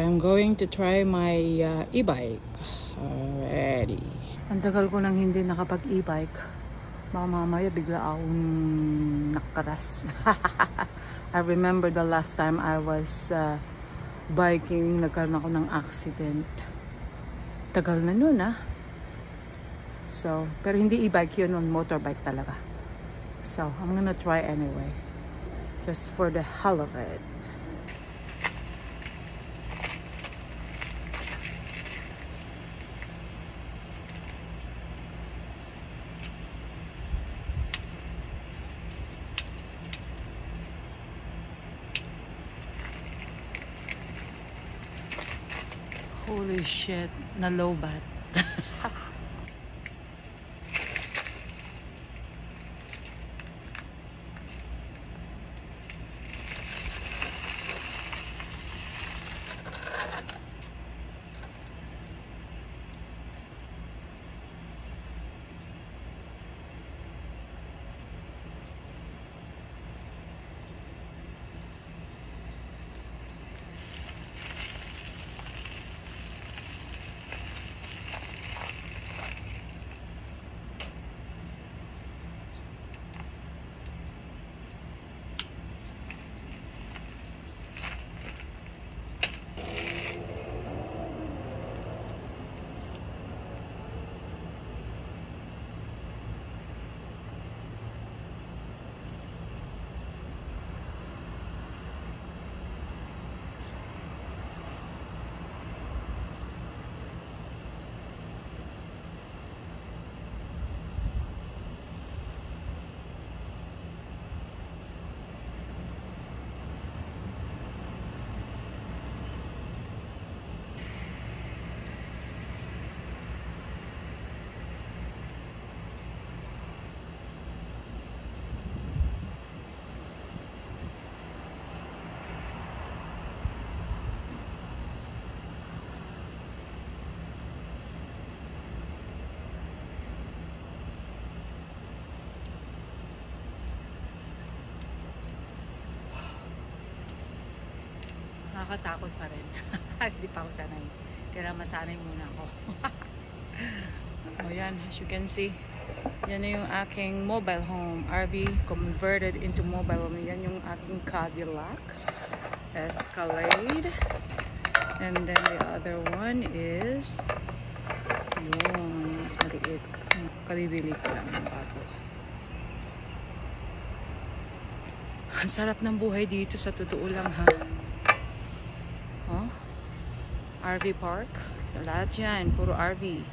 I'm going to try my e-bike already. Ang tagal ko nang hindi nakapag-e-bike. Baka mamaya bigla akong nakaras. I remember the last time I was biking, nagkaroon ako ng accident. Tagal na nun So, pero hindi e-bike yun, motorbike talaga. So, I'm gonna try anyway. Just for the hell of it. Holy shit, na-lowbat. Nakakatakot pa rin. Hindi pa ako sanay. Kailangan masanay muna ako. O yan, as you can see, yan na yung aking mobile home. RV converted into mobile home. Yan yung aking Cadillac Escalade. And then the other one is yun, mas maliit. Kabibili ko lang ng bago. Ang sarap ng buhay dito, sa totoo lang RV park. So lahat yan, puro RV.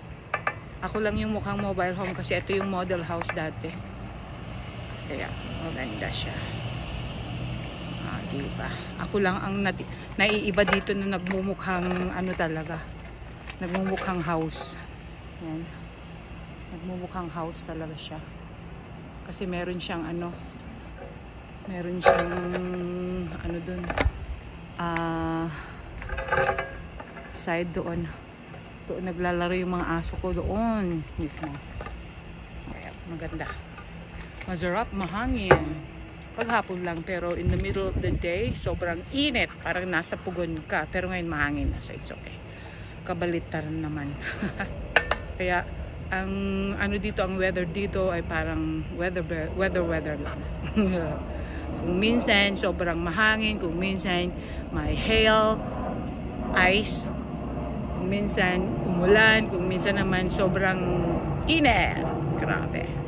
Ako lang yung mukhang mobile home kasi ito yung model house dati. Kaya maganda siya. Diba? Ako lang ang naiiba dito na nagmumukhang ano talaga. Nagmumukhang house. Yan. Nagmumukhang house talaga siya. Kasi meron siyang meron siyang dun. Side doon. Doon naglalaro yung mga aso ko doon mismo. Kaya maganda. Masarap, mahangin. Paghapon lang, pero in the middle of the day, sobrang init. Parang nasa pugon ka. Pero ngayon mahangin na, so it's okay. Kabalitaran naman. Kaya ang dito, ang weather dito ay parang weather lang. Kung minsan sobrang mahangin, kung minsan may hail, ice, kung minsan umulan, kung minsan naman sobrang init. Grabe.